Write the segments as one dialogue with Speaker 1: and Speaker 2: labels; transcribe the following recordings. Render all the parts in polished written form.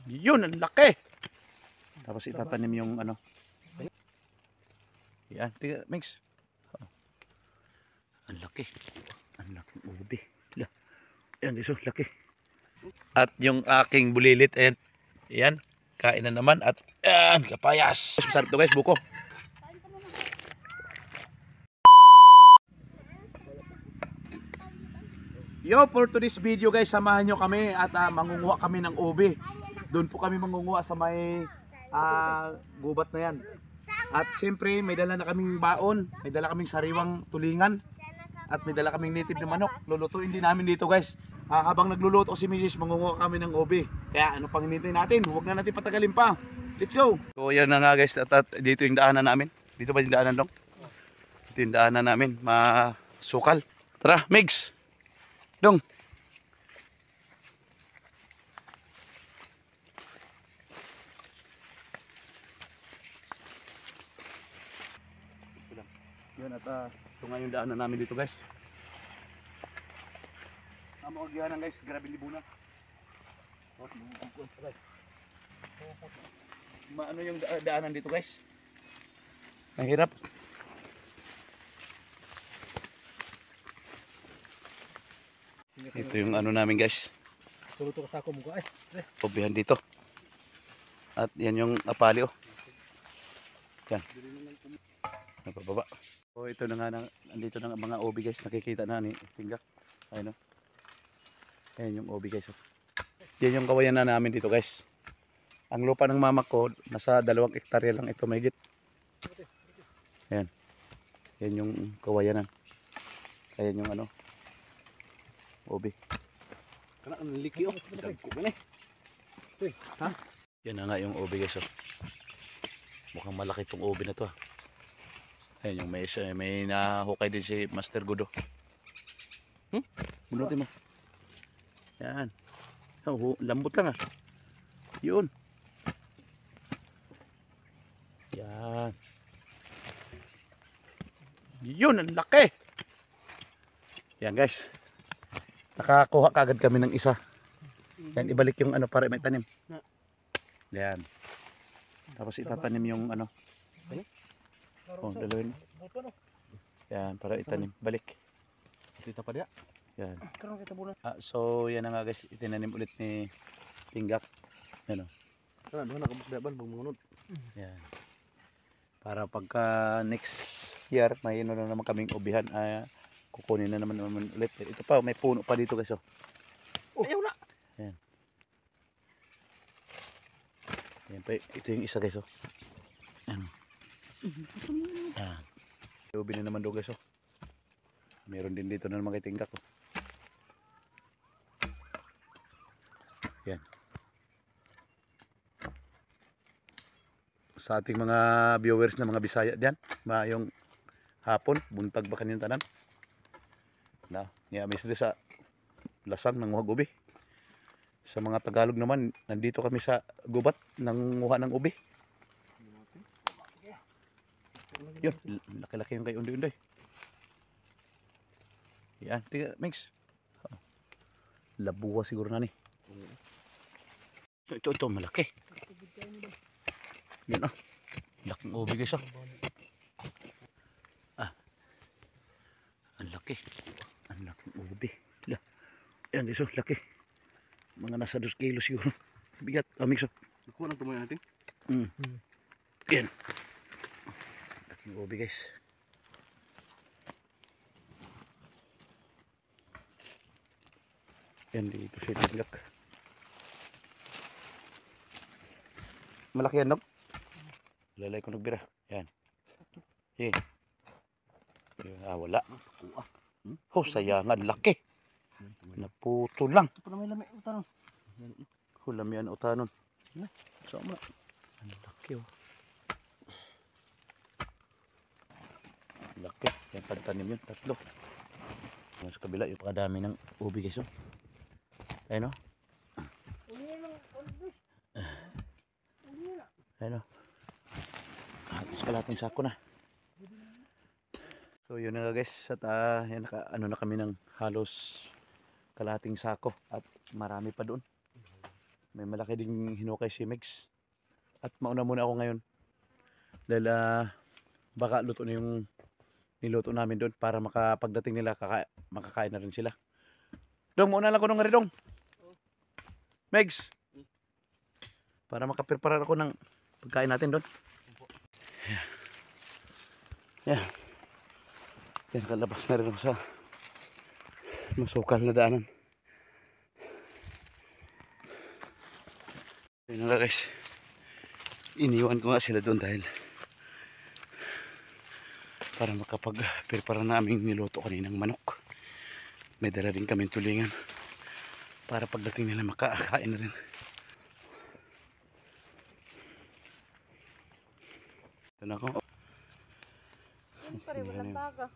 Speaker 1: Yun, ang laki. Tapos itatanim yung ano. Yan, tiga, mix. Ang laki. Ang laking ubi. Yan, iso, laki. At yung aking bulilit, ayan. Yan, kain na naman. At yan, kapayas. Masarap to guys, buko. Yo, for today's video guys, samahan nyo kami at mangunguha kami ng ubi. Doon po kami mangunguha sa may gubat na yan. At siyempre may dala na kaming baon, may dala kaming sariwang tulingan, at may dala kaming native na manok. Lulutuin din namin dito guys. Habang nagluluto si Mrs. mangunguha kami ng ubi. Kaya ano pang hinintay natin, huwag na natin patagalin pa. Let's go! So yan na nga guys, at dito yung daanan namin. Dito ba yung daanan dong? Dito yung daanan namin, masukal. Tara, Migs! Dong. Yun at ito nga yung daanan namin dito guys. Makagyanan guys, grabe libunan. Ano yung daanan dito guys? Mahirap. Ito yung ano namin guys.
Speaker 2: Tuluto ka sa ako mukha
Speaker 1: Pubihan dito. At yan yung apali oh. Yan. Napababa. So ito na nga, andito na nga mga obi guys. Nakikita na ni Tinggak. Ayun oh. Ayan yung obi guys oh. Yan yung kawayan na namin dito guys. Ang lupa ng mama ko, nasa 2 hektarya lang ito mahigit. Ayan. Yan yung kawayanan. Ayan yung ano. Obi.
Speaker 2: Kana ang liki oh. Dagko man eh.
Speaker 1: Ha? Yan na nga yung obi guys oh. Mukhang malaki itong obi na to ah. Ayan yung may nahukay din si Master Gudo. Bunutin mo. Yan. Oh, lambot lang ah. Yun. Yan. Yun, ang laki. Yan guys. Nakakuha kagad kami ng isa. Yan, ibalik yung ano para may tanim. Yan. Tapos itatanim yung ano. Oh, dalawin. Yan, para itanim. Balik.
Speaker 2: Kita pa dia.
Speaker 1: Yan.
Speaker 2: Karon kita bulan.
Speaker 1: So, yan na nga guys. Itinanim ulit ni Tinggak. Yan o.
Speaker 2: Kana doon nakabusdaban bumunod.
Speaker 1: Yan. Para pagka next year, may ano na naman kaming ubihan. Kukunin na naman ulit. Ito pa, may puno pa dito guys.
Speaker 2: Ayaw na.
Speaker 1: Yan. Yan pa, ito yung isa guys. Yan. Yan. Ubi na naman doon guys. Meron din dito na naman kay Tinggak. Yan. Sa ating mga viewers na mga Bisaya diyan, maayong hapon, buntag ba kaniyang tanan? Na, niya sila sa lasang ng mga ubi. Sa mga Tagalog naman, nandito kami sa gubat ng nguha ng ubi. Yun, laki-laki yung kay undoy-undoy. Yan, tiga, mix. Labuwa siguro na ni. Ito, malaki. Yan laking ubi guys ang laki. Ang laking ubi. Yan guys laki. Mga nasa 2 kilo siguro. Bigat, mix
Speaker 2: Kuha lang tumoy natin.
Speaker 1: Yan. Laking ubi guys. Yan dito si Tinggak. Malaki yan, no? Lalay ko nagbira. Yan. Yan. Wala. Oh, sayangan. Laki. Naputo lang.
Speaker 2: Ito na may lami utanon.
Speaker 1: Hulam yan utanon. Sama. Ang laki, oh. Laki. Yan, pantanim yun. 3. Sa kabila, yung pakadami ng ubi, guys, oh. Ayun, oh. Ayun o. Sa kalating sako na. So yun na guys. At yan, ano na kami ng halos kalating sako. At marami pa doon. May malaki ding hinukay si Megs. At mauna muna ako ngayon. Dahil baka luto na yung niluto namin doon para makapagdating nila makakain na rin sila. Dong, mauna lang ko nung Dong. Megs. Para makaprepare ako ng pagkain natin doon. Yeah. Yan, kalabas na rin ako sa masukal na daanan. Ayun nga guys. Iniwan ko nga sila doon dahil para makapag-prepare namin niluto kaninang manok. May dala din kaming tulingan para pagdating nila makakain na rin. Ito na ako.
Speaker 3: Walang baga.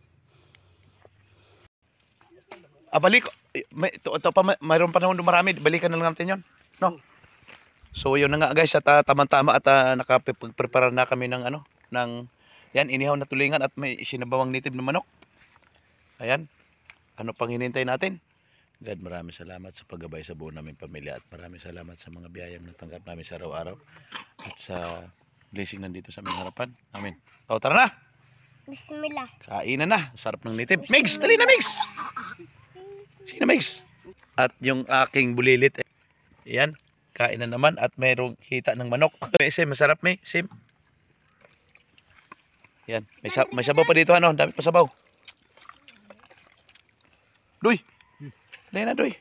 Speaker 1: Balik. Ito pa, mayroon pa naman marami. Balikan na lang natin yun. No? So yun na nga guys, at tama-tama at nakapag-prepare na kami ng yan, inihaw na tulingan at may sinabawang native na manok. Ayan. Ano pang hinintay natin? God, maraming salamat sa paggabay sa buo naming pamilya at maraming salamat sa mga biyayang natanggap namin sa araw-araw at sa blessing nandito sa aming harapan. Amen. O, tara na!
Speaker 3: Bismillah.
Speaker 1: Kainan na. Sarap ng native. Megs! Dali na, Megs! Sige na, Megs. At yung aking bulilit. Ayan. Kain na naman at mayroong hita ng manok. Sim, masarap, may. Sim. Ayan. May sabaw pa dito, ano? Dami pa sabaw. Doy! Dali na, Doy.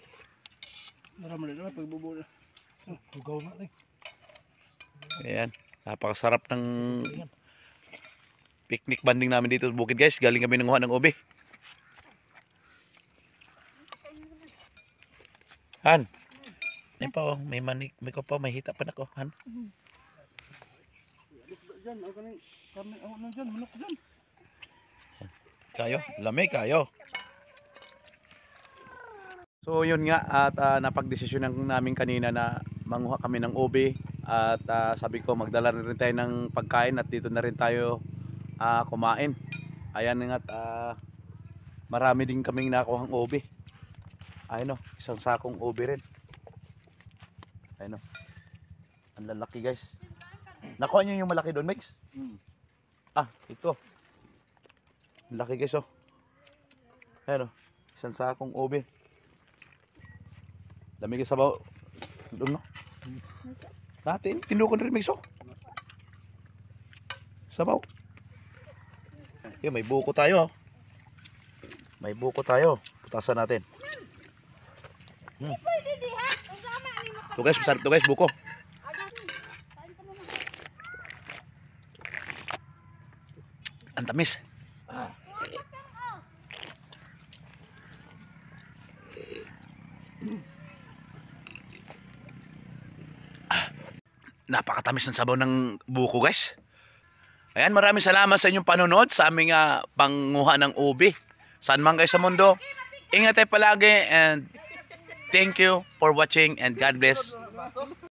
Speaker 2: Marami na pagbubuo na. Hugaw na rin.
Speaker 1: Ayan. Napakasarap ng picnic banding namin dito sa bukid, guys. Galing kami nanguha ng ube. Han. Yan pa, oh. May manik. May ko pa. May hita pa na ko. Han.
Speaker 2: Diyan, ako na kami, ako na dyan, manok dyan.
Speaker 1: Kayo. Lamay kayo. So yun nga at napagdesisyonan namin kanina na manguha kami ng ube at sabi ko magdala rin tayo ng pagkain at dito na rin tayo kumain. Ayan nga at marami din kaming nakuhang ube. Ayun o, isang sakong ube rin. Ayun o. Ang lalaki guys. Nakuha nyo yung malaki doon, Megs? Ito. Ang laki guys o. Ayun o, isang sakong ube. Lamig sa baw. Doon no. Natin, tinukon rin Megs o. Sabaw. Yo, may buko tayo. May buko tayo. Putasan natin. Ito guys, masarap ito guys, buko. Ang tamis. Napakatamis ng sabaw ng buko guys. Ayan, maraming salamat sa inyong panonood sa aming panguha ng ube. Saan man kayo sa mundo, ingat tayo palagi and thank you for watching and God bless.